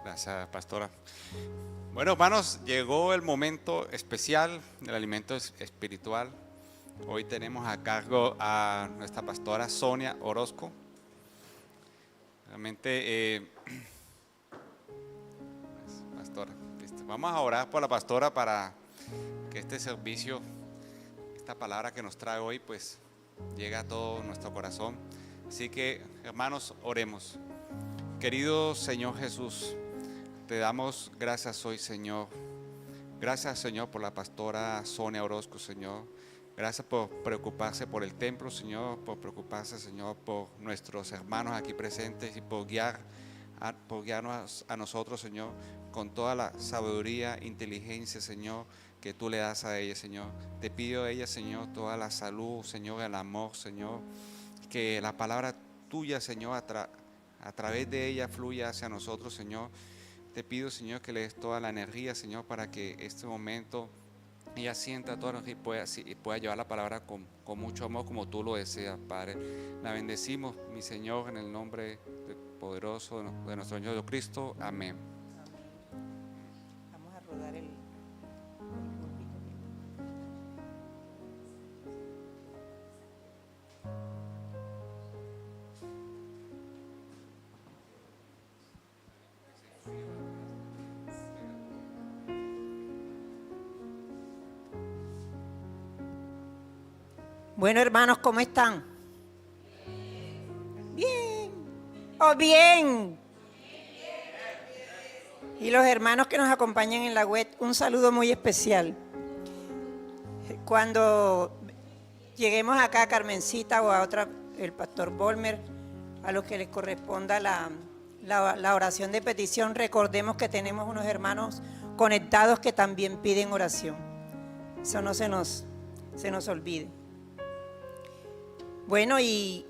Gracias, pastora. Bueno, hermanos, llegó el momento especial del alimento espiritual. Hoy tenemos a cargo a nuestra pastora Sonia Orozco. Realmente, pastora, vamos a orar por la pastora para que este servicio, esta palabra que nos trae hoy, pues llegue a todo nuestro corazón. Así que, hermanos, oremos. Querido Señor Jesús, te damos gracias hoy, Señor. Gracias, Señor, por la pastora Sonia Orozco, Señor. Gracias por preocuparse por el templo, Señor, por preocuparse, Señor, por nuestros hermanos aquí presentes y por guiarnos a nosotros, Señor, con toda la sabiduría, inteligencia, Señor, que tú le das a ella, Señor. Te pido a ella, Señor, toda la salud, Señor, el amor, Señor, que la palabra tuya, Señor, a través de ella fluya hacia nosotros, Señor. Te pido, Señor, que le des toda la energía, Señor, para que este momento ella sienta toda la energía y pueda llevar la palabra con mucho amor como tú lo deseas, Padre. La bendecimos, mi Señor, en el nombre poderoso de nuestro Señor Jesucristo. Amén. Vamos a rodar el Bueno, hermanos, ¿cómo están? Bien. ¿O bien? Y los hermanos que nos acompañan en la web, un saludo muy especial. Cuando lleguemos acá a Carmencita o a otra, el pastor Volmer, a los que les corresponda la oración de petición, recordemos que tenemos unos hermanos conectados que también piden oración. Eso no se nos olvide. Bueno, y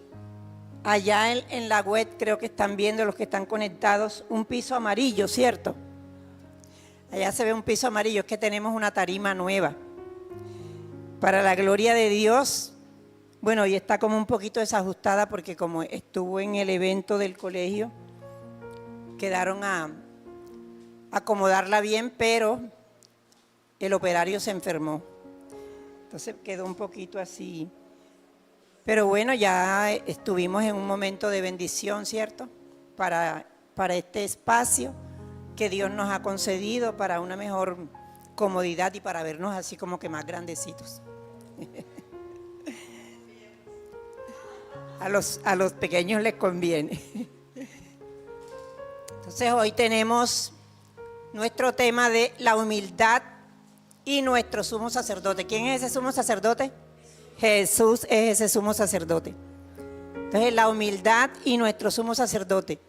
allá en la web creo que están viendo los que están conectados un piso amarillo, ¿cierto? Allá se ve un piso amarillo, es que tenemos una tarima nueva. Para la gloria de Dios, bueno, y está como un poquito desajustada porque como estuvo en el evento del colegio, quedaron a acomodarla bien, pero el operario se enfermó. Entonces quedó un poquito así. Pero bueno, ya estuvimos en un momento de bendición, ¿cierto? Para este espacio que Dios nos ha concedido para una mejor comodidad y para vernos así como que más grandecitos. A los pequeños les conviene. Entonces hoy tenemos nuestro tema de la humildad y nuestro sumo sacerdote. ¿Quién es ese sumo sacerdote? Jesús es ese sumo sacerdote. Entonces la humildad y nuestro sumo sacerdote.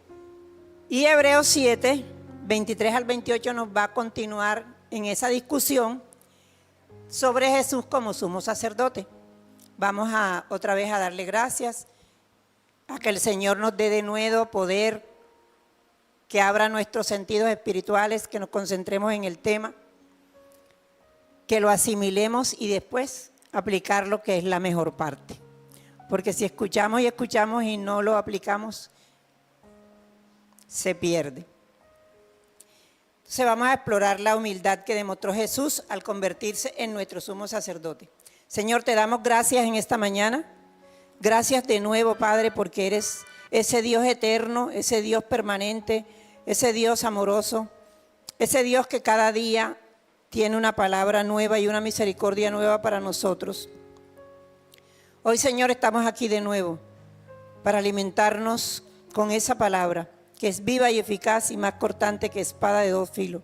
Y Hebreos 7, 23 al 28 nos va a continuar en esa discusión sobre Jesús como sumo sacerdote. Vamos otra vez a darle gracias, a que el Señor nos dé de nuevo poder, que abra nuestros sentidos espirituales, que nos concentremos en el tema, que lo asimilemos y después aplicar lo que es la mejor parte. Porque si escuchamos y no lo aplicamos, se pierde. Entonces vamos a explorar la humildad que demostró Jesús al convertirse en nuestro sumo sacerdote. Señor, te damos gracias en esta mañana. Gracias de nuevo, Padre, porque eres ese Dios eterno, ese Dios permanente, ese Dios amoroso, ese Dios que cada día tiene una palabra nueva y una misericordia nueva para nosotros. Hoy, Señor, estamos aquí de nuevo para alimentarnos con esa palabra que es viva y eficaz y más cortante que espada de dos filos.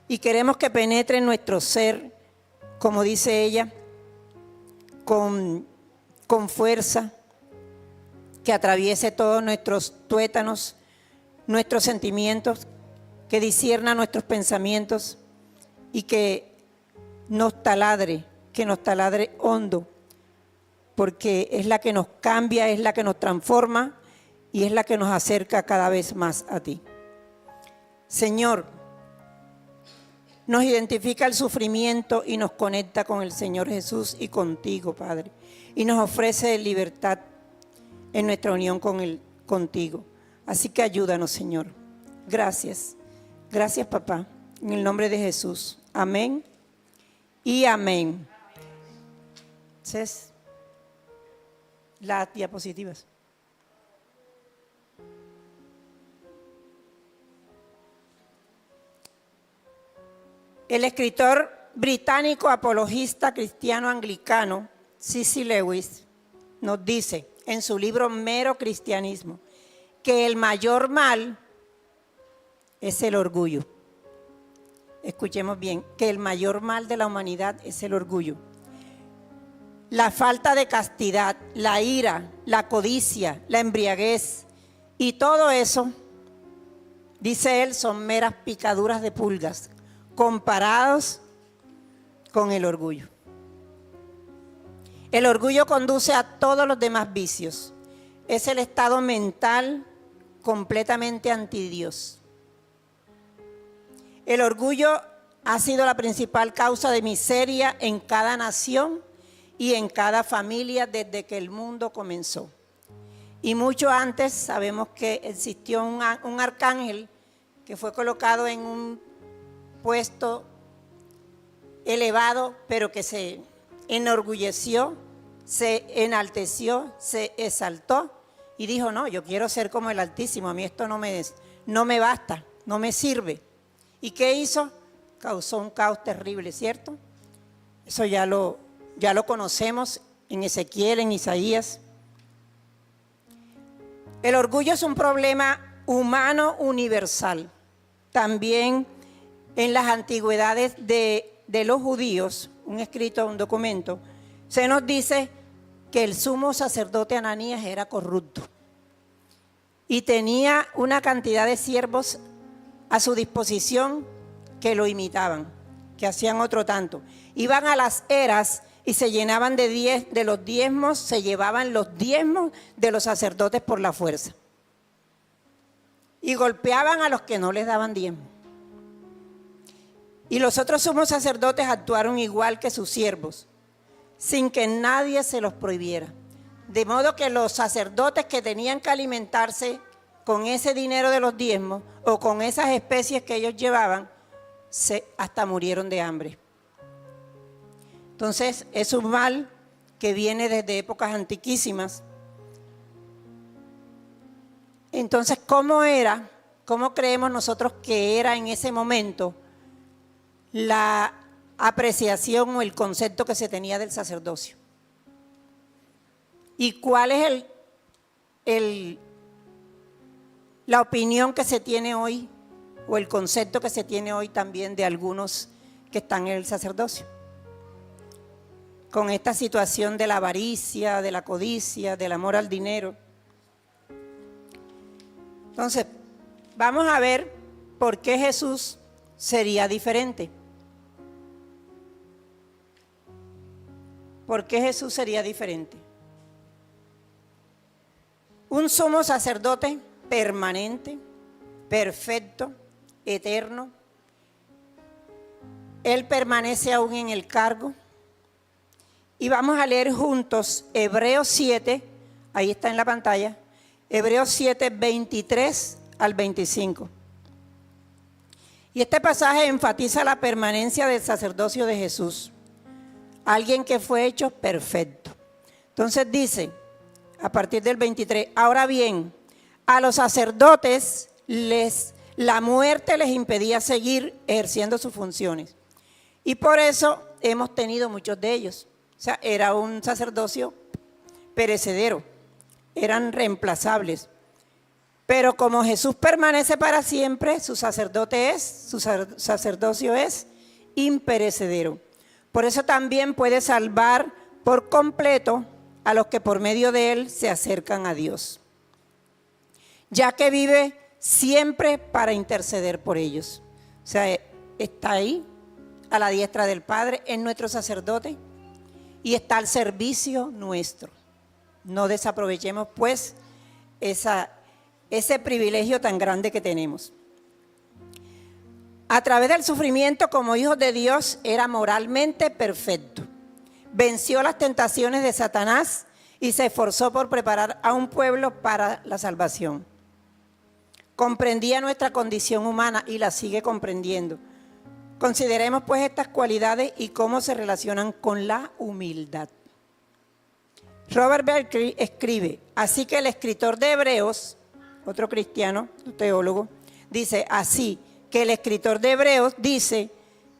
Y queremos que penetre en nuestro ser, como dice ella, con fuerza, que atraviese todos nuestros tuétanos, nuestros sentimientos, que discierna nuestros pensamientos y que nos taladre hondo, porque es la que nos cambia, es la que nos transforma y es la que nos acerca cada vez más a ti. Señor, nos identifica el sufrimiento y nos conecta con el Señor Jesús y contigo, Padre, y nos ofrece libertad en nuestra unión contigo. Así que ayúdanos, Señor. Gracias. Gracias, papá. En el nombre de Jesús. Amén y amén. Entonces, las diapositivas. El escritor británico apologista cristiano anglicano C.S. Lewis nos dice en su libro Mero Cristianismo que el mayor mal es el orgullo. Escuchemos bien, que el mayor mal de la humanidad es el orgullo. La falta de castidad, la ira, la codicia, la embriaguez y todo eso, dice él, son meras picaduras de pulgas comparados con el orgullo. El orgullo conduce a todos los demás vicios. Es el estado mental completamente anti Dios. El orgullo ha sido la principal causa de miseria en cada nación y en cada familia desde que el mundo comenzó. Y mucho antes sabemos que existió un arcángel que fue colocado en un puesto elevado, pero que se enorgulleció, se enalteció, se exaltó y dijo, no, yo quiero ser como el Altísimo, a mí esto no me basta, no me sirve. ¿Y qué hizo? Causó un caos terrible, ¿cierto? Eso ya lo conocemos en Ezequiel, en Isaías. El orgullo es un problema humano universal. También en las antigüedades de los judíos, un escrito, un documento, se nos dice que el sumo sacerdote Ananías era corrupto y tenía una cantidad de siervos a su disposición que lo imitaban, que hacían otro tanto. Iban a las eras y se llenaban de los diezmos, se llevaban los diezmos de los sacerdotes por la fuerza. Y golpeaban a los que no les daban diezmo. Y los otros sumos sacerdotes actuaron igual que sus siervos, sin que nadie se los prohibiera. De modo que los sacerdotes que tenían que alimentarse con ese dinero de los diezmos o con esas especies que ellos llevaban, hasta murieron de hambre. Entonces, es un mal que viene desde épocas antiquísimas. Entonces, ¿cómo creemos nosotros que era en ese momento la apreciación o el concepto que se tenía del sacerdocio? ¿Y cuál es la opinión que se tiene hoy o el concepto que se tiene hoy también de algunos que están en el sacerdocio? Con esta situación de la avaricia, de la codicia, del amor al dinero. Entonces, vamos a ver por qué Jesús sería diferente. ¿Por qué Jesús sería diferente? Un sumo sacerdote permanente, perfecto, eterno. Él permanece aún en el cargo. Y vamos a leer juntos Hebreos 7, ahí está en la pantalla, Hebreos 7, 23 al 25. Y este pasaje enfatiza la permanencia del sacerdocio de Jesús, alguien que fue hecho perfecto. Entonces dice, a partir del 23, ahora bien, a los sacerdotes la muerte les impedía seguir ejerciendo sus funciones. Y por eso hemos tenido muchos de ellos. O sea, era un sacerdocio perecedero, eran reemplazables. Pero como Jesús permanece para siempre, su sacerdocio es imperecedero. Por eso también puede salvar por completo a los que por medio de él se acercan a Dios, ya que vive siempre para interceder por ellos. O sea, está ahí, a la diestra del Padre, es nuestro sacerdote y está al servicio nuestro. No desaprovechemos pues ese privilegio tan grande que tenemos. A través del sufrimiento como hijos de Dios era moralmente perfecto. Venció las tentaciones de Satanás y se esforzó por preparar a un pueblo para la salvación. Comprendía nuestra condición humana y la sigue comprendiendo. Consideremos pues estas cualidades y cómo se relacionan con la humildad. Robert Berkeley escribe, así que el escritor de Hebreos, otro cristiano, un teólogo, dice así que el escritor de Hebreos dice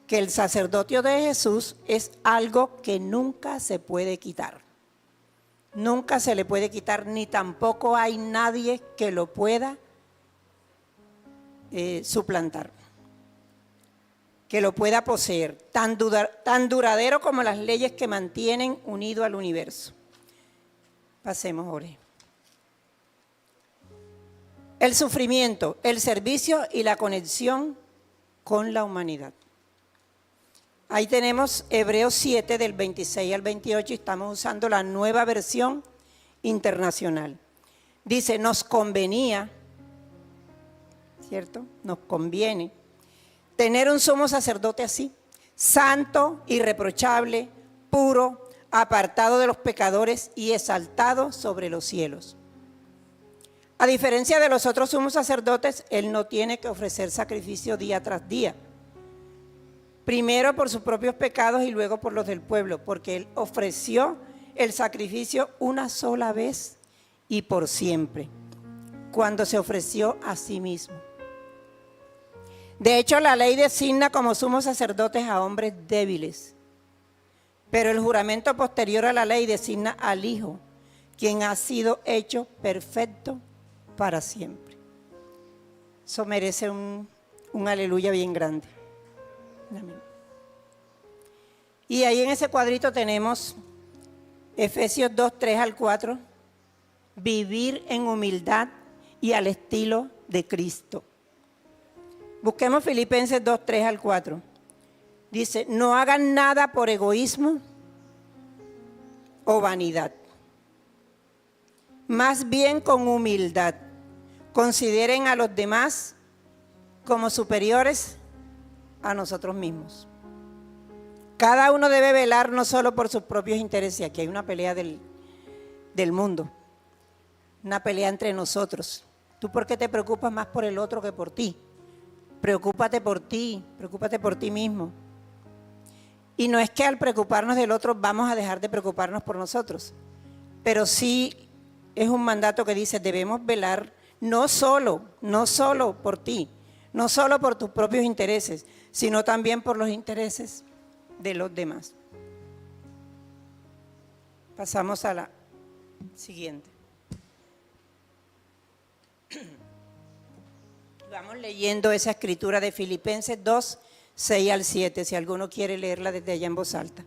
que el sacerdocio de Jesús es algo que nunca se puede quitar. Nunca se le puede quitar, ni tampoco hay nadie que lo pueda suplantar, que lo pueda poseer, tan duradero como las leyes que mantienen unido al universo. Pasemos, ore. El sufrimiento, el servicio y la conexión con la humanidad. Ahí tenemos Hebreos 7 del 26 al 28 y estamos usando la nueva versión internacional. Dice, nos convenía, ¿cierto? Nos conviene tener un sumo sacerdote así, santo, irreprochable, puro, apartado de los pecadores y exaltado sobre los cielos. A diferencia de los otros sumos sacerdotes, él no tiene que ofrecer sacrificio día tras día. Primero por sus propios pecados y luego por los del pueblo, porque él ofreció el sacrificio una sola vez y por siempre, cuando se ofreció a sí mismo. De hecho, la ley designa como sumos sacerdotes a hombres débiles, pero el juramento posterior a la ley designa al Hijo, quien ha sido hecho perfecto para siempre. Eso merece un aleluya bien grande. Amén. Y ahí en ese cuadrito tenemos Efesios 2, 3 al 4, vivir en humildad y al estilo de Cristo. Busquemos Filipenses 2, 3 al 4. Dice, no hagan nada por egoísmo o vanidad. Más bien con humildad. Consideren a los demás como superiores a nosotros mismos. Cada uno debe velar no solo por sus propios intereses. Aquí hay una pelea del mundo. Una pelea entre nosotros. ¿Tú por qué te preocupas más por el otro que por ti? Preocúpate por ti mismo. Y no es que al preocuparnos del otro vamos a dejar de preocuparnos por nosotros, pero sí es un mandato que dice debemos velar no solo por ti, no solo por tus propios intereses, sino también por los intereses de los demás. Pasamos a la siguiente. Vamos leyendo esa escritura de Filipenses 2, 6 al 7, si alguno quiere leerla desde allá en voz alta.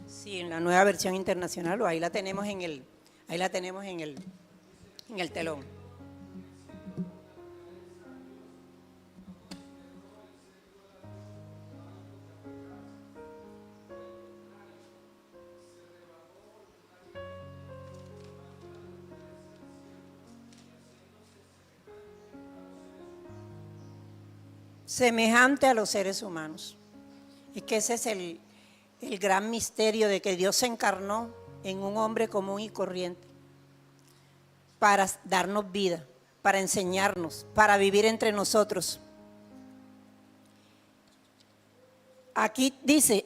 Sí, en la nueva versión internacional, o ahí la tenemos en el telón. Semejante a los seres humanos. Es que ese es el gran misterio de que Dios se encarnó en un hombre común y corriente para darnos vida, para enseñarnos, para vivir entre nosotros. Aquí dice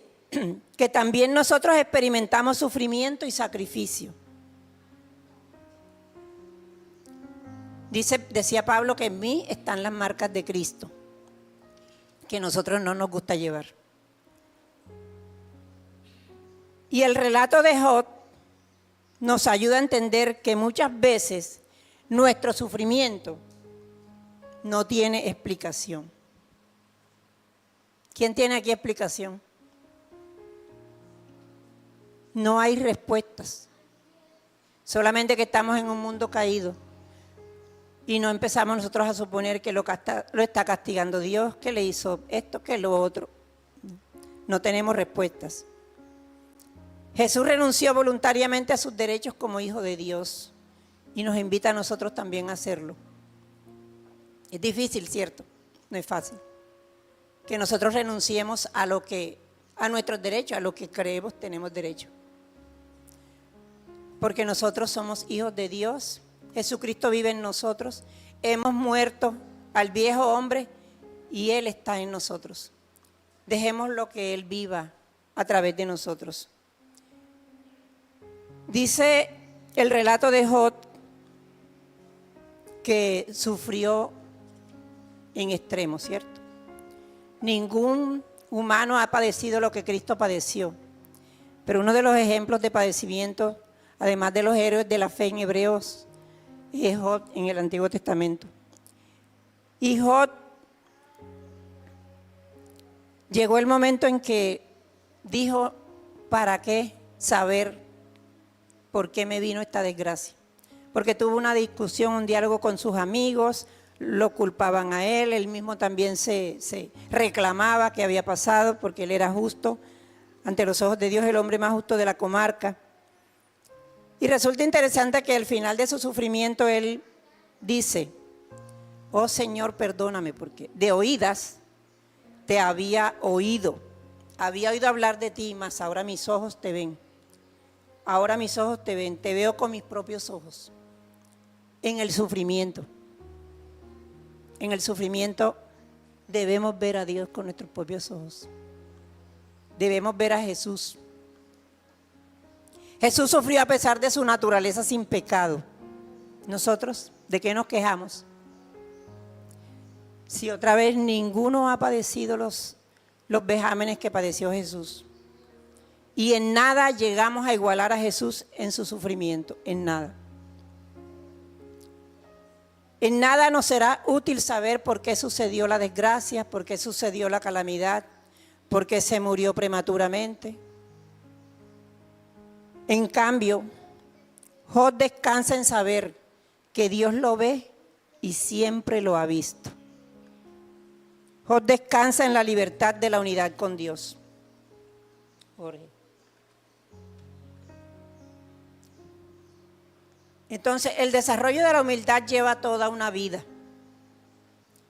que también nosotros experimentamos sufrimiento y sacrificio. Decía Pablo que en mí están las marcas de Cristo, que a nosotros no nos gusta llevar. Y el relato de Job nos ayuda a entender que muchas veces nuestro sufrimiento no tiene explicación. ¿Quién tiene aquí explicación? No hay respuestas. Solamente que estamos en un mundo caído. Y no empezamos nosotros a suponer que lo está castigando Dios, que le hizo esto, que lo otro. No tenemos respuestas. Jesús renunció voluntariamente a sus derechos como hijo de Dios y nos invita a nosotros también a hacerlo. Es difícil, ¿cierto? No es fácil. Que nosotros renunciemos a nuestros derechos, a lo que creemos tenemos derecho. porque nosotros somos hijos de Dios. Jesucristo vive en nosotros. Hemos muerto al viejo hombre y Él está en nosotros. Dejemos lo que Él viva a través de nosotros. Dice el relato de Job que sufrió en extremo, ¿cierto? Ningún humano ha padecido lo que Cristo padeció. Pero uno de los ejemplos de padecimiento, además de los héroes de la fe en Hebreos, es Job en el Antiguo Testamento. Y Job llegó el momento en que dijo, ¿para qué saber por qué me vino esta desgracia? Porque tuvo una discusión, un diálogo con sus amigos, lo culpaban a él mismo también se reclamaba que había pasado porque él era justo, ante los ojos de Dios el hombre más justo de la comarca. Y resulta interesante que al final de su sufrimiento él dice, oh Señor, perdóname, porque de oídas te había oído hablar de ti, mas ahora mis ojos te ven. Ahora mis ojos te ven, te veo con mis propios ojos. En el sufrimiento debemos ver a Dios con nuestros propios ojos. Debemos ver a Jesús. Jesús sufrió a pesar de su naturaleza sin pecado. Nosotros, ¿de qué nos quejamos? Si otra vez ninguno ha padecido los vejámenes que padeció Jesús. Y en nada llegamos a igualar a Jesús en su sufrimiento, en nada. En nada nos será útil saber por qué sucedió la desgracia, por qué sucedió la calamidad, por qué se murió prematuramente. En cambio, Job descansa en saber que Dios lo ve y siempre lo ha visto. Job descansa en la libertad de la unidad con Dios. Jorge. Entonces, el desarrollo de la humildad lleva toda una vida.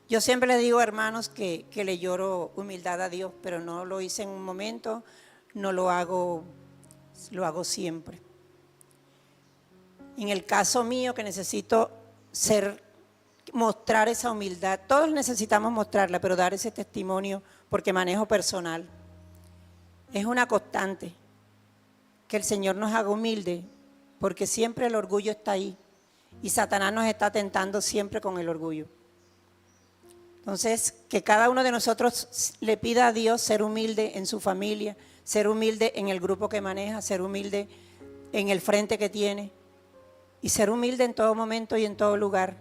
Yo siempre les digo, hermanos, que le lloro humildad a Dios, pero no lo hice en un momento, no lo hago siempre. En el caso mío, que necesito mostrar esa humildad, todos necesitamos mostrarla, pero dar ese testimonio porque manejo personal. Es una constante que el Señor nos haga humilde, porque siempre el orgullo está ahí y Satanás nos está tentando siempre con el orgullo. Entonces, que cada uno de nosotros le pida a Dios ser humilde en su familia, ser humilde en el grupo que maneja, ser humilde en el frente que tiene y ser humilde en todo momento y en todo lugar,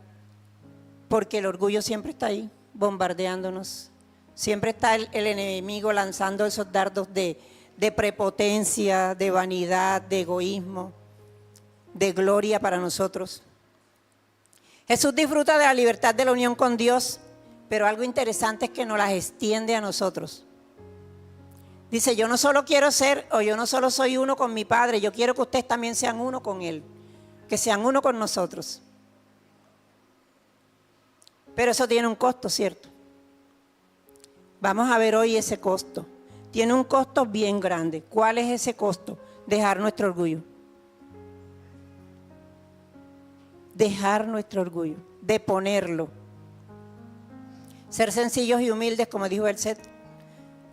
porque el orgullo siempre está ahí bombardeándonos. Siempre está el enemigo lanzando esos dardos de prepotencia, de vanidad, de egoísmo, de gloria para nosotros. Jesús disfruta de la libertad de la unión con Dios, pero algo interesante es que nos las extiende a nosotros. Dice, yo no solo quiero ser, o yo no solo soy uno con mi Padre, yo quiero que ustedes también sean uno con Él, que sean uno con nosotros. Pero eso tiene un costo, ¿cierto? Vamos a ver hoy ese costo. Tiene un costo bien grande. ¿Cuál es ese costo? Dejar nuestro orgullo. Dejar nuestro orgullo, deponerlo. Ser sencillos y humildes, como dijo el Set,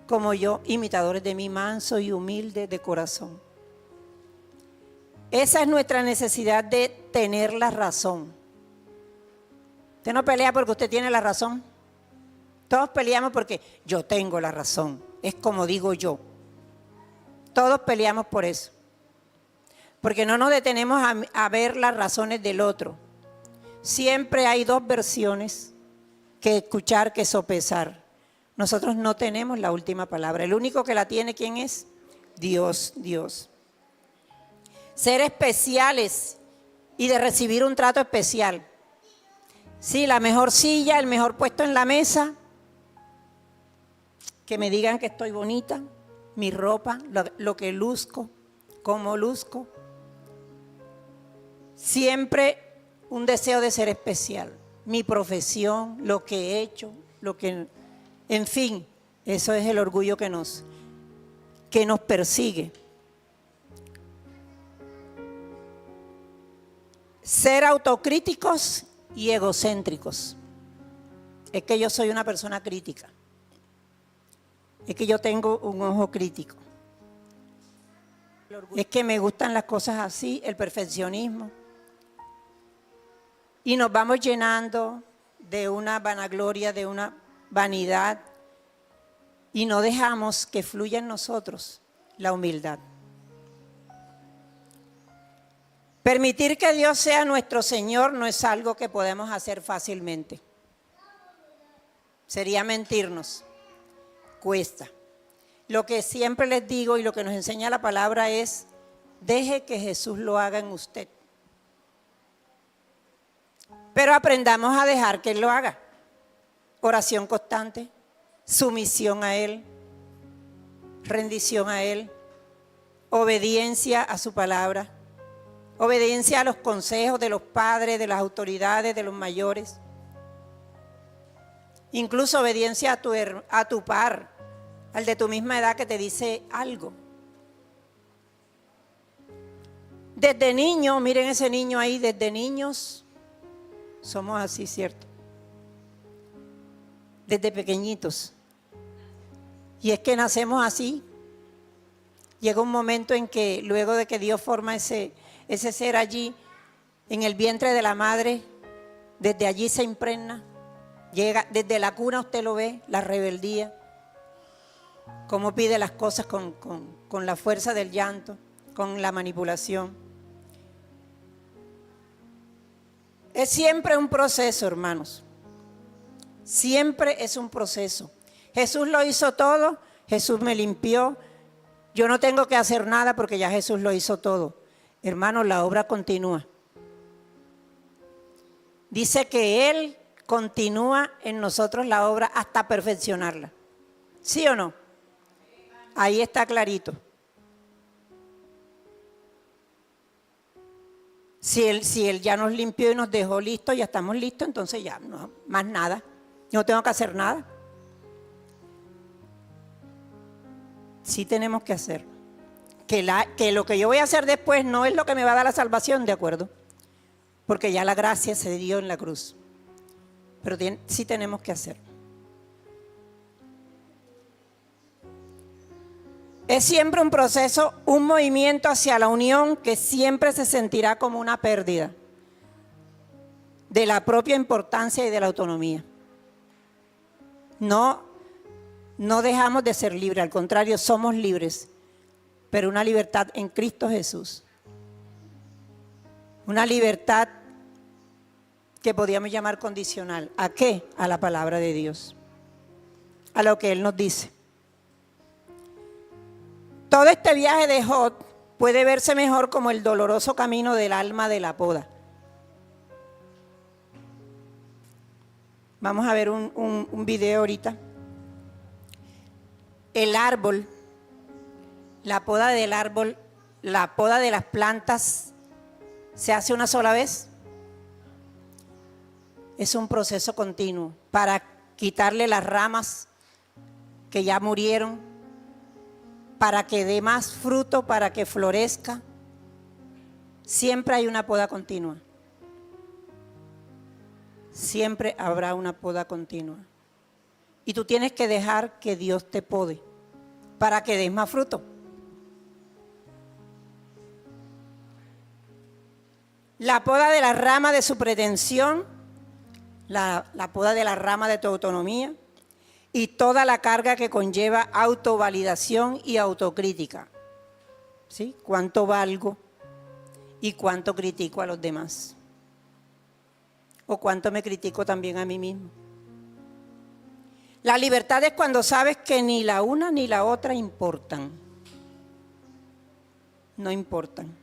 como yo, imitadores de mí, manso y humilde de corazón. Esa es nuestra necesidad de tener la razón. Usted no pelea porque usted tiene la razón. Todos peleamos porque yo tengo la razón. Es como digo yo. Todos peleamos por eso. Porque no nos detenemos a ver las razones del otro. Siempre hay dos versiones que escuchar, que sopesar. Nosotros no tenemos la última palabra. El único que la tiene, ¿quién es? Dios, Dios. Ser especiales y de recibir un trato especial. Sí, la mejor silla, el mejor puesto en la mesa. Que me digan que estoy bonita, mi ropa, lo que luzco, cómo luzco. Siempre un deseo de ser especial. Mi profesión, lo que he hecho, en fin, eso es el orgullo que nos persigue. ser autocríticos y egocéntricos. Es que yo soy una persona crítica. Es que yo tengo un ojo crítico. Es que me gustan las cosas así, el perfeccionismo. Y nos vamos llenando de una vanagloria, de una vanidad, y no dejamos que fluya en nosotros la humildad. Permitir que Dios sea nuestro Señor no es algo que podemos hacer fácilmente. Sería mentirnos. Cuesta. Lo que siempre les digo y lo que nos enseña la palabra es: deje que Jesús lo haga en usted. Pero aprendamos a dejar que Él lo haga. Oración constante, sumisión a Él, rendición a Él, obediencia a su palabra, obediencia a los consejos de los padres, de las autoridades, de los mayores. Incluso obediencia a tu par, al de tu misma edad que te dice algo. Desde niño, miren ese niño ahí, desde niños somos así, ¿cierto? Desde pequeñitos. Y es que nacemos así. Llega un momento en que luego de que Dios forma ese ser allí, en el vientre de la madre, desde allí se impregna. Llega, desde la cuna usted lo ve, la rebeldía, cómo pide las cosas con la fuerza del llanto, con la manipulación. Es siempre un proceso, hermanos. Siempre es un proceso. Jesús lo hizo todo, Jesús me limpió. Yo no tengo que hacer nada porque ya Jesús lo hizo todo. Hermanos, la obra continúa. Dice que Él continúa en nosotros la obra hasta perfeccionarla. ¿Sí o no? Ahí está clarito. Si él ya nos limpió y nos dejó listos, ya estamos listos, entonces ya no más nada. No tengo que hacer nada. Sí tenemos que hacer. Que lo que yo voy a hacer después no es lo que me va a dar la salvación, ¿de acuerdo? Porque ya la gracia se dio en la cruz. Pero sí tenemos que hacer. Es siempre un proceso, un movimiento hacia la unión que siempre se sentirá como una pérdida de la propia importancia y de la autonomía. No dejamos de ser libres, al contrario, somos libres, pero una libertad en Cristo Jesús. Una libertad que podríamos llamar condicional. ¿A qué? A la palabra de Dios, a lo que Él nos dice. Todo este viaje de Job puede verse mejor como el doloroso camino del alma de la poda. Vamos a ver un video ahorita. El árbol, la poda del árbol, la poda de las plantas, ¿se hace una sola vez? Es un proceso continuo para quitarle las ramas que ya murieron, para que dé más fruto, para que florezca. Siempre hay una poda continua. Siempre habrá una poda continua. Y tú tienes que dejar que Dios te pode para que des más fruto. La poda de la rama de su pretensión, la poda de la rama de tu autonomía, y toda la carga que conlleva autovalidación y autocrítica. ¿Sí? ¿Cuánto valgo y cuánto critico a los demás? ¿O cuánto me critico también a mí mismo? La libertad es cuando sabes que ni la una ni la otra importan. No importan.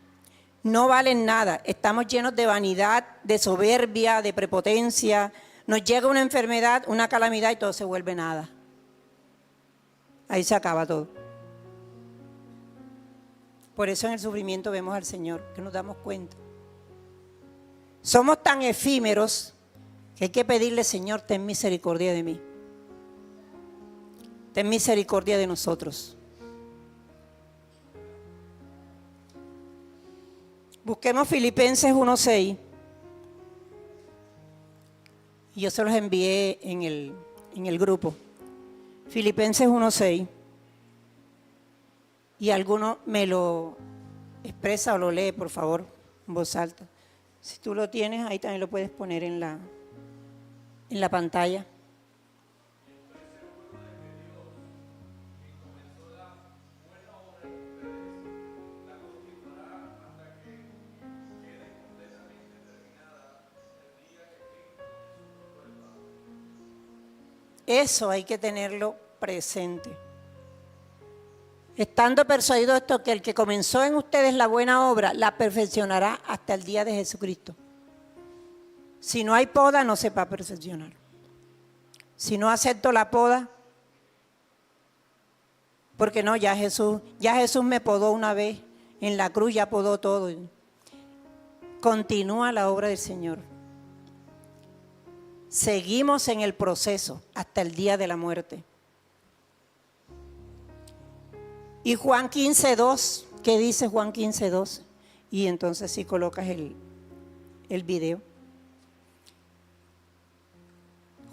No valen nada. Estamos llenos de vanidad, de soberbia, de prepotencia. Nos llega una enfermedad, una calamidad y todo se vuelve nada. Ahí se acaba todo. Por eso en el sufrimiento vemos al Señor, que nos damos cuenta. Somos tan efímeros que hay que pedirle: Señor, ten misericordia de mí. Ten misericordia de nosotros. Busquemos Filipenses 1:6. Yo se los envié en el grupo. Filipenses 1:6. Y alguno me lo expresa o lo lee, por favor, en voz alta. Si tú lo tienes, ahí también lo puedes poner en la pantalla. Eso hay que tenerlo presente. Estando persuadido esto, que el que comenzó en ustedes la buena obra, la perfeccionará hasta el día de Jesucristo. Si no hay poda, no se va a perfeccionar. Si no acepto la poda, porque no, ya Jesús me podó una vez, en la cruz ya podó todo. Continúa la obra del Señor. Seguimos en el proceso hasta el día de la muerte. Y Juan 15:2, ¿qué dice Juan 15:2? Y entonces si colocas el video.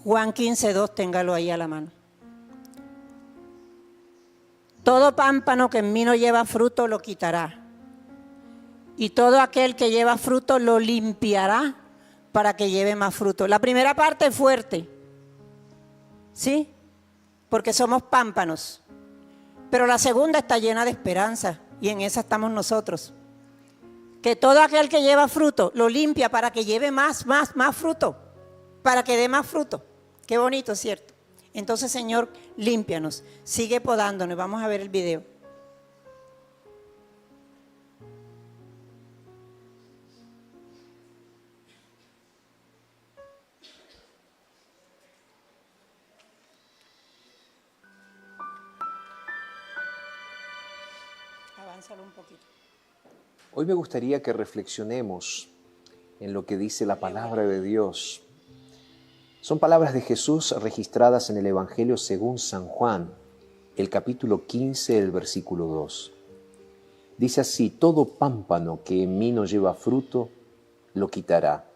Juan 15:2, téngalo ahí a la mano. Todo pámpano que en mí no lleva fruto lo quitará. Y todo aquel que lleva fruto lo limpiará para que lleve más fruto. La primera parte es fuerte, ¿sí? Porque somos pámpanos. Pero la segunda está llena de esperanza y en esa estamos nosotros. Que todo aquel que lleva fruto lo limpia para que lleve más fruto, para que dé más fruto. Qué bonito, ¿cierto? Entonces, Señor, límpianos, sigue podándonos. Vamos a ver el video. Avánzalo un poquito. Hoy me gustaría que reflexionemos en lo que dice la palabra de Dios. Son palabras de Jesús registradas en el Evangelio según San Juan, el capítulo 15, el versículo 2. Dice así: todo pámpano que en mí no lleva fruto, lo quitará.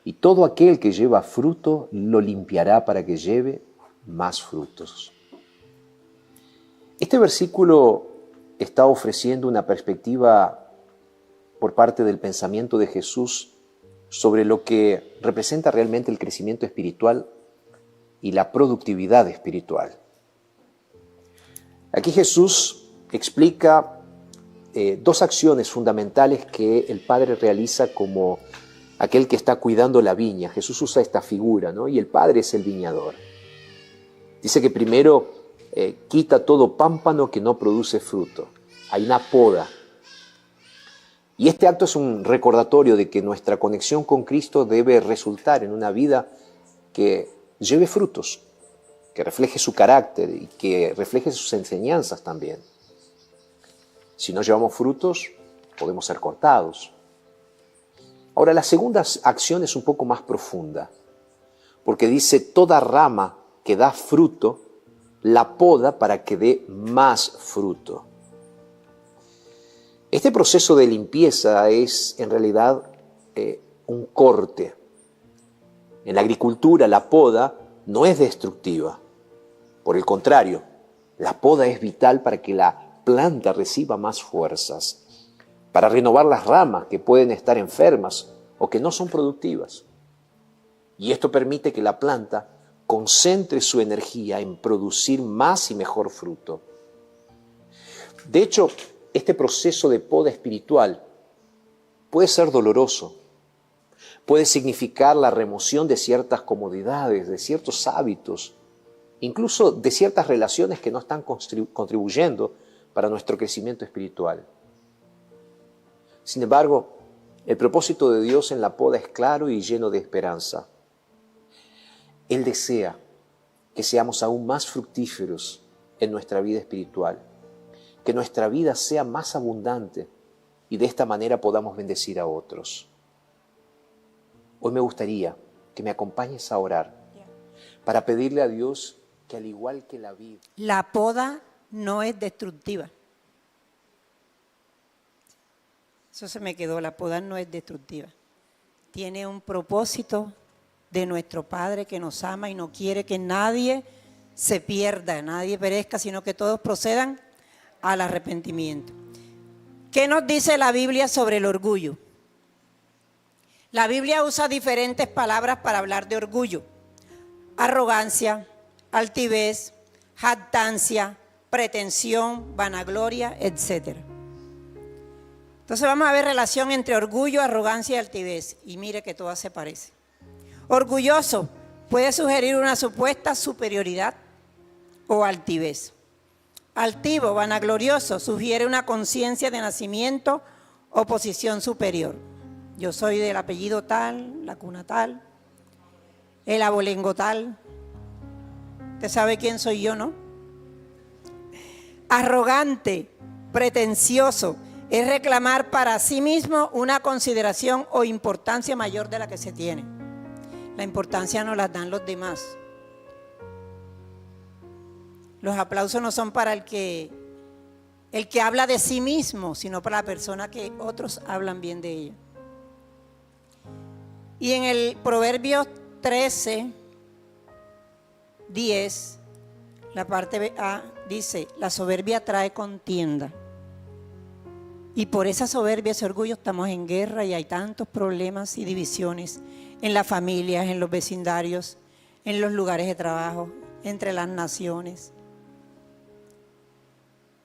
Y todo aquel que lleva fruto, lo limpiará para que lleve más frutos. Este versículo está ofreciendo una perspectiva por parte del pensamiento de Jesús sobre lo que representa realmente el crecimiento espiritual y la productividad espiritual. Aquí Jesús explica dos acciones fundamentales que el Padre realiza como aquel que está cuidando la viña. Jesús usa esta figura, ¿no? Y el Padre es el viñador. Dice que primero quita todo pámpano que no produce fruto. Hay una poda. Y este acto es un recordatorio de que nuestra conexión con Cristo debe resultar en una vida que lleve frutos, que refleje su carácter y que refleje sus enseñanzas también. Si no llevamos frutos, podemos ser cortados. Ahora, la segunda acción es un poco más profunda, porque dice: toda rama que da fruto, la poda para que dé más fruto. Este proceso de limpieza es en realidad un corte. En la agricultura la poda no es destructiva. Por el contrario, la poda es vital para que la planta reciba más fuerzas, para renovar las ramas que pueden estar enfermas o que no son productivas. Y esto permite que la planta concentre su energía en producir más y mejor fruto. De hecho, este proceso de poda espiritual puede ser doloroso, puede significar la remoción de ciertas comodidades, de ciertos hábitos, incluso de ciertas relaciones que no están contribuyendo para nuestro crecimiento espiritual. Sin embargo, el propósito de Dios en la poda es claro y lleno de esperanza. Él desea que seamos aún más fructíferos en nuestra vida espiritual, que nuestra vida sea más abundante y de esta manera podamos bendecir a otros. Hoy me gustaría que me acompañes a orar para pedirle a Dios que, al igual que la vid, la poda no es destructiva. Eso se me quedó, la poda no es destructiva. Tiene un propósito de nuestro Padre que nos ama y no quiere que nadie se pierda, nadie perezca, sino que todos procedan al arrepentimiento. ¿Qué nos dice la Biblia sobre el orgullo? La Biblia usa diferentes palabras para hablar de orgullo: arrogancia, altivez, jactancia, pretensión, vanagloria, etc. Entonces vamos a ver relación entre orgullo, arrogancia y altivez. Y mire que todas se parecen. Orgulloso puede sugerir una supuesta superioridad o altivez. Altivo, vanaglorioso, sugiere una conciencia de nacimiento o posición superior. Yo soy del apellido tal, la cuna tal, el abolengo tal. Usted sabe quién soy yo, ¿no? Arrogante, pretencioso, es reclamar para sí mismo una consideración o importancia mayor de la que se tiene. La importancia no la dan los demás. Los aplausos no son para el que habla de sí mismo, sino para la persona que otros hablan bien de ella. Y en el Proverbios 13, 10, la parte A dice: la soberbia trae contienda. Y por esa soberbia, ese orgullo, estamos en guerra y hay tantos problemas y divisiones en las familias, en los vecindarios, en los lugares de trabajo, entre las naciones.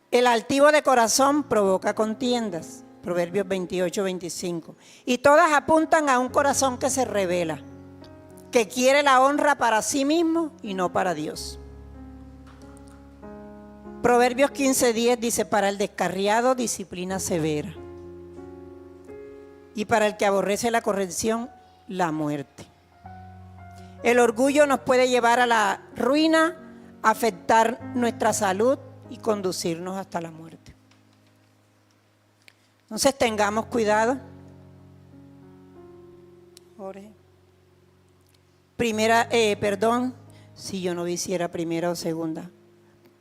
El altivo de corazón provoca contiendas, Proverbios 28, 25. Y todas apuntan a un corazón que se rebela, que quiere la honra para sí mismo y no para Dios. Proverbios 15, 10 dice: para el descarriado, disciplina severa. Y para el que aborrece la corrección, la muerte. El orgullo nos puede llevar a la ruina, afectar nuestra salud y conducirnos hasta la muerte. Entonces tengamos cuidado. Jorge. Si yo no vi si era primera o segunda.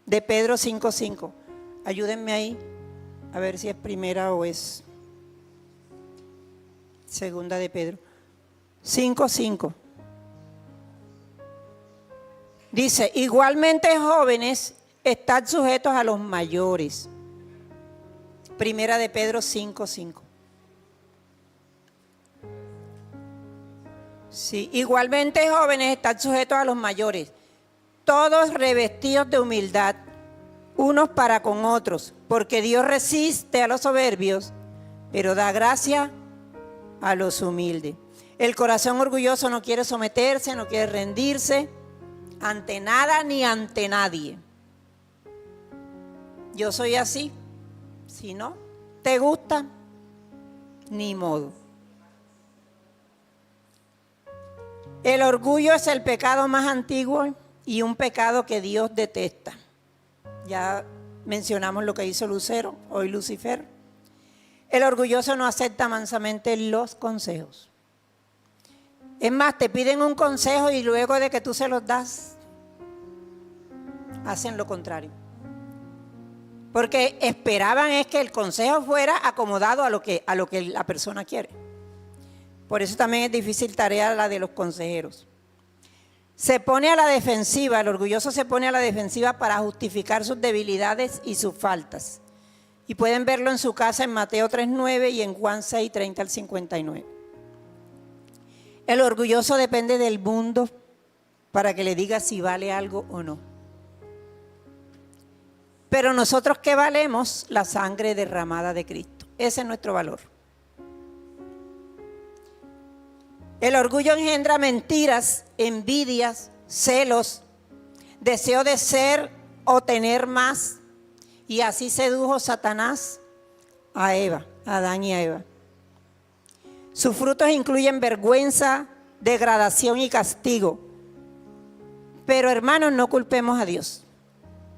De Pedro 5:5. Ayúdenme ahí a ver si es primera o es segunda de Pedro. 5:5. Dice: igualmente jóvenes, estad sujetos a los mayores. Primera de Pedro 5:5. Sí, igualmente jóvenes, estad sujetos a los mayores, todos revestidos de humildad, unos para con otros, porque Dios resiste a los soberbios, pero da gracia a los humildes. El corazón orgulloso no quiere someterse, no quiere rendirse ante nada ni ante nadie. Yo soy así. Si no te gusta, ni modo. El orgullo es el pecado más antiguo y un pecado que Dios detesta. Ya mencionamos lo que hizo Lucero, hoy Lucifer. El orgulloso no acepta mansamente los consejos. Es más, te piden un consejo y luego de que tú se los das, hacen lo contrario. Porque esperaban es que el consejo fuera acomodado a lo que la persona quiere. Por eso también es difícil tarea la de los consejeros. Se pone a la defensiva, el orgulloso se pone a la defensiva para justificar sus debilidades y sus faltas. Y pueden verlo en su casa en Mateo 3:9 y en Juan 6:30 al 59. El orgulloso depende del mundo para que le diga si vale algo o no. Pero nosotros, ¿qué valemos? La sangre derramada de Cristo. Ese es nuestro valor. El orgullo engendra mentiras, envidias, celos, deseo de ser o tener más. Y así sedujo Satanás a Eva, a Adán y a Eva. Sus frutos incluyen vergüenza, degradación y castigo. Pero hermanos, no culpemos a Dios.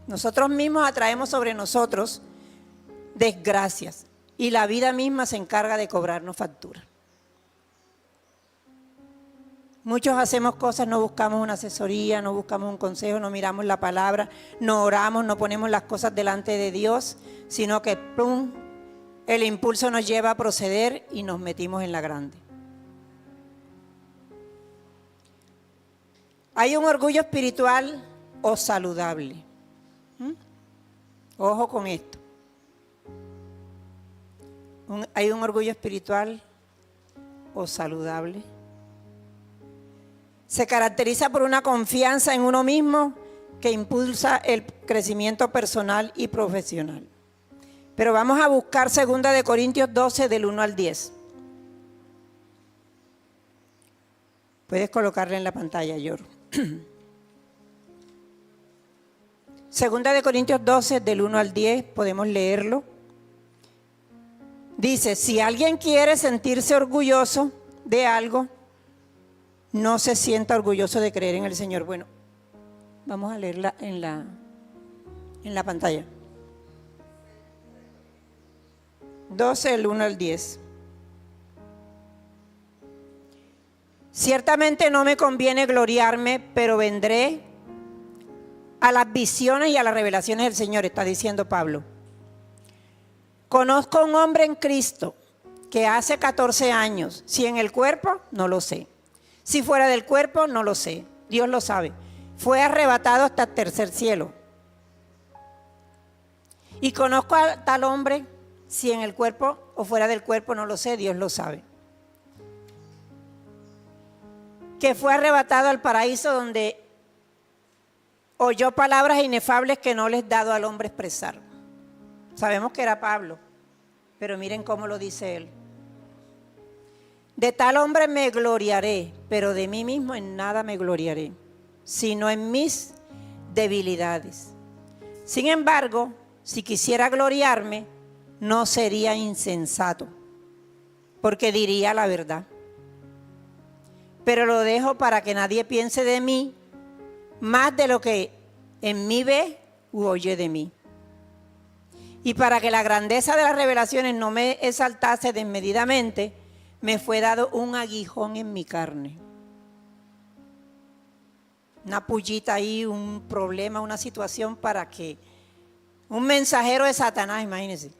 Nosotros mismos atraemos sobre nosotros desgracias y la vida misma se encarga de cobrarnos factura. Muchos hacemos cosas, no buscamos una asesoría, no buscamos un consejo, no miramos la palabra, no oramos, no ponemos las cosas delante de Dios, sino que ¡pum!, el impulso nos lleva a proceder y nos metimos en la grande. Hay un orgullo espiritual o saludable. Ojo con esto. Hay un orgullo espiritual o saludable. Se caracteriza por una confianza en uno mismo que impulsa el crecimiento personal y profesional. Pero vamos a buscar 2 de Corintios 12 del 1 al 10. Puedes colocarla en la pantalla, Yor. 2 de Corintios 12 del 1 al 10, podemos leerlo. Dice, si alguien quiere sentirse orgulloso de algo, no se sienta orgulloso de creer en el Señor. Bueno, vamos a leerla en la pantalla. 12, el 1 al 10. Ciertamente no me conviene gloriarme, pero vendré a las visiones y a las revelaciones del Señor, está diciendo Pablo. Conozco a un hombre en Cristo que hace 14 años, si en el cuerpo, no lo sé. Si fuera del cuerpo, no lo sé. Dios lo sabe. Fue arrebatado hasta el tercer cielo. Y conozco a tal hombre, si en el cuerpo o fuera del cuerpo, no lo sé. Dios lo sabe. Que fue arrebatado al paraíso donde oyó palabras inefables que no les he dado al hombre expresar. Sabemos que era Pablo, pero miren cómo lo dice él. De tal hombre me gloriaré, pero de mí mismo en nada me gloriaré, sino en mis debilidades. Sin embargo, si quisiera gloriarme, no sería insensato, porque diría la verdad. Pero lo dejo para que nadie piense de mí más de lo que en mí ve u oye de mí. Y para que la grandeza de las revelaciones no me exaltase desmedidamente, me fue dado un aguijón en mi carne. Una pullita ahí, un problema, una situación para que un mensajero de Satanás, imagínense,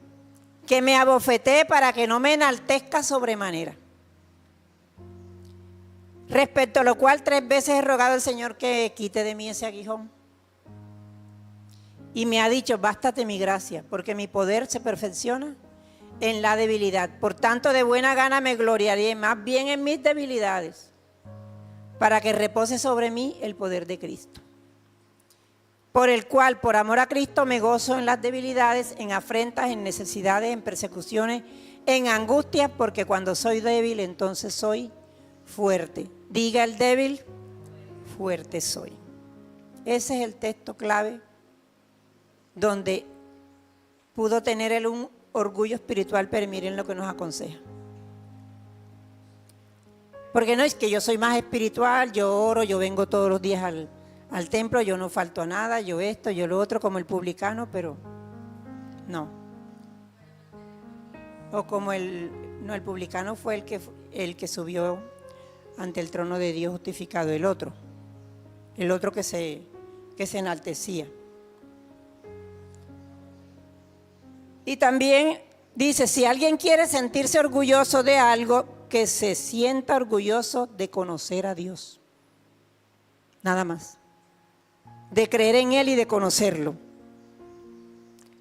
que me abofetee para que no me enaltezca sobremanera. Respecto a lo cual 3 veces he rogado al Señor que quite de mí ese aguijón. Y me ha dicho, bástate mi gracia, porque mi poder se perfecciona en la debilidad. Por tanto, de buena gana me gloriaré más bien en mis debilidades, para que repose sobre mí el poder de Cristo. Por el cual, por amor a Cristo, me gozo en las debilidades, en afrentas, en necesidades, en persecuciones, en angustias, porque cuando soy débil, entonces soy fuerte. Diga el débil, fuerte soy. Ese es el texto clave donde pudo tener él un orgullo espiritual, pero miren lo que nos aconseja. Porque no es que yo soy más espiritual, yo oro, yo vengo todos los días al templo, yo no falto a nada, yo esto, yo lo otro, como el publicano, pero no. O como el publicano fue el que subió ante el trono de Dios justificado, el otro que se enaltecía. Y también dice, si alguien quiere sentirse orgulloso de algo, que se sienta orgulloso de conocer a Dios. Nada más. De creer en Él y de conocerlo.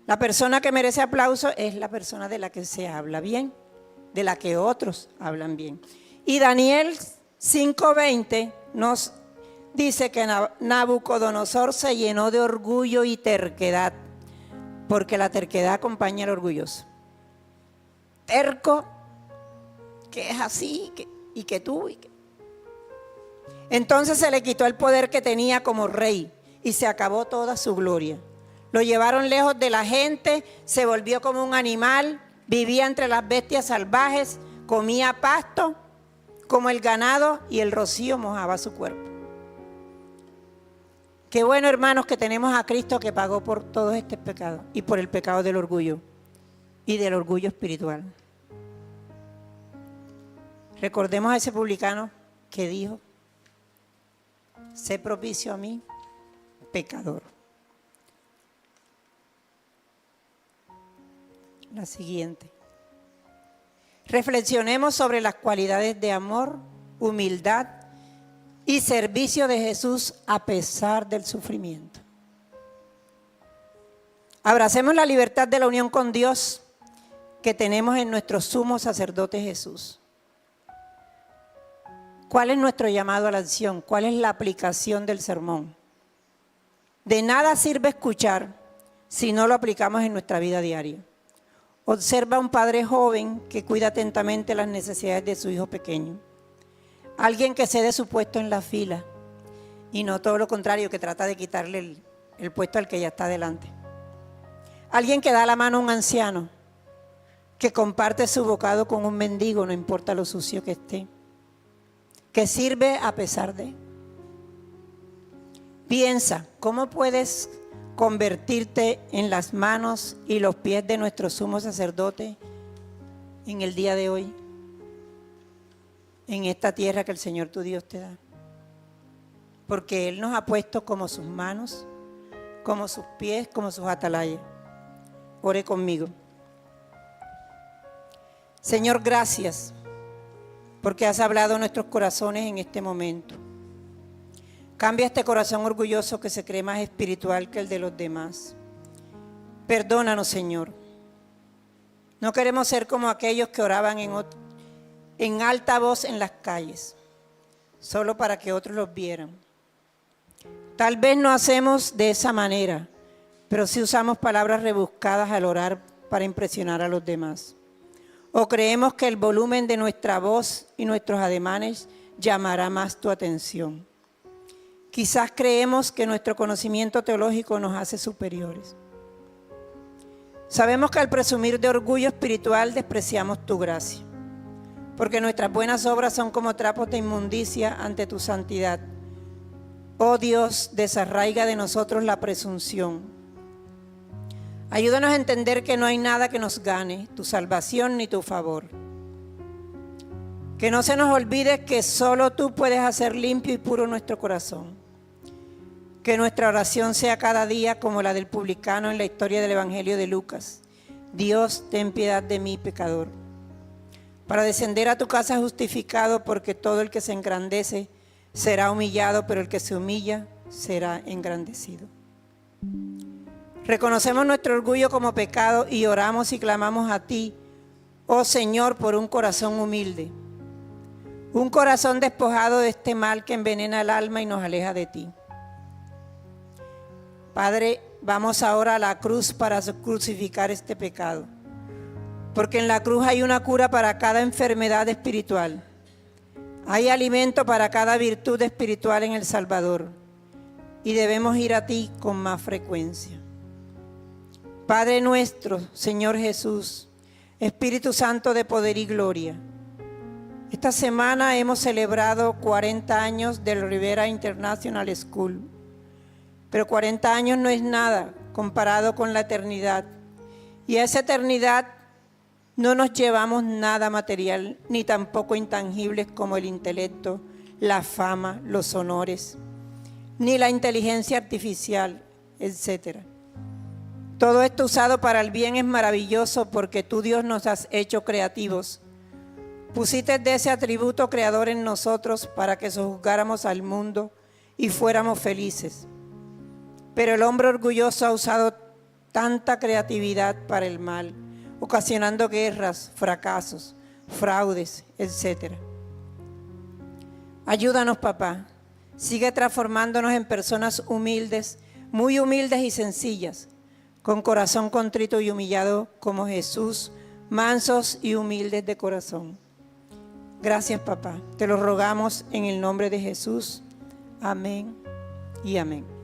La persona que merece aplauso es la persona de la que se habla bien, de la que otros hablan bien. Y Daniel 5:20 nos dice que Nabucodonosor se llenó de orgullo y terquedad, porque la terquedad acompaña al orgulloso. Terco, que es así, y que tú. Entonces se le quitó el poder que tenía como rey y se acabó toda su gloria. Lo llevaron lejos de la gente, se volvió como un animal, vivía entre las bestias salvajes, comía pasto como el ganado y el rocío mojaba su cuerpo. Qué bueno, hermanos, que tenemos a Cristo que pagó por todos estos pecados y por el pecado del orgullo y del orgullo espiritual. Recordemos a ese publicano que dijo, sé propicio a mí, pecador. La siguiente. Reflexionemos sobre las cualidades de amor, humildad y servicio de Jesús a pesar del sufrimiento. Abracemos la libertad de la unión con Dios que tenemos en nuestro sumo sacerdote Jesús. ¿Cuál es nuestro llamado a la acción? ¿Cuál es la aplicación del sermón? De nada sirve escuchar si no lo aplicamos en nuestra vida diaria. Observa a un padre joven que cuida atentamente las necesidades de su hijo pequeño. Alguien que cede su puesto en la fila y no todo lo contrario, que trata de quitarle el puesto al que ya está delante. Alguien que da la mano a un anciano, que comparte su bocado con un mendigo, no importa lo sucio que esté, que sirve a pesar de. Piensa, ¿cómo puedes convertirte en las manos y los pies de nuestro sumo sacerdote en el día de hoy? En esta tierra que el Señor tu Dios te da. Porque Él nos ha puesto como sus manos, como sus pies, como sus atalayas. Ore conmigo. Señor, gracias porque has hablado a nuestros corazones en este momento. Cambia este corazón orgulloso que se cree más espiritual que el de los demás. Perdónanos, Señor. No queremos ser como aquellos que oraban en alta voz en las calles, solo para que otros los vieran. Tal vez no hacemos de esa manera, pero sí usamos palabras rebuscadas al orar para impresionar a los demás. O creemos que el volumen de nuestra voz y nuestros ademanes llamará más tu atención. Quizás creemos que nuestro conocimiento teológico nos hace superiores. Sabemos que al presumir de orgullo espiritual despreciamos tu gracia, porque nuestras buenas obras son como trapos de inmundicia ante tu santidad. Oh Dios, desarraiga de nosotros la presunción. Ayúdanos a entender que no hay nada que nos gane, tu salvación ni tu favor. Que no se nos olvide que solo tú puedes hacer limpio y puro nuestro corazón. Que nuestra oración sea cada día como la del publicano en la historia del Evangelio de Lucas. Dios, ten piedad de mí, pecador. Para descender a tu casa justificado, porque todo el que se engrandece será humillado, pero el que se humilla será engrandecido. Reconocemos nuestro orgullo como pecado y oramos y clamamos a ti, oh Señor, por un corazón humilde. Un corazón despojado de este mal que envenena el alma y nos aleja de ti. Padre, vamos ahora a la cruz para crucificar este pecado. Porque en la cruz hay una cura para cada enfermedad espiritual. Hay alimento para cada virtud espiritual en el Salvador. Y debemos ir a ti con más frecuencia. Padre nuestro, Señor Jesús, Espíritu Santo de poder y gloria. Esta semana hemos celebrado 40 años del Rivera International School. Pero 40 años no es nada comparado con la eternidad. Y a esa eternidad no nos llevamos nada material, ni tampoco intangibles como el intelecto, la fama, los honores, ni la inteligencia artificial, etc. Todo esto usado para el bien es maravilloso porque tú, Dios, nos has hecho creativos. Pusiste de ese atributo creador en nosotros para que sojuzgáramos al mundo y fuéramos felices. Pero el hombre orgulloso ha usado tanta creatividad para el mal, ocasionando guerras, fracasos, fraudes, etc. Ayúdanos, papá. Sigue transformándonos en personas humildes, muy humildes y sencillas, con corazón contrito y humillado como Jesús, mansos y humildes de corazón. Gracias, papá. Te lo rogamos en el nombre de Jesús. Amén y amén.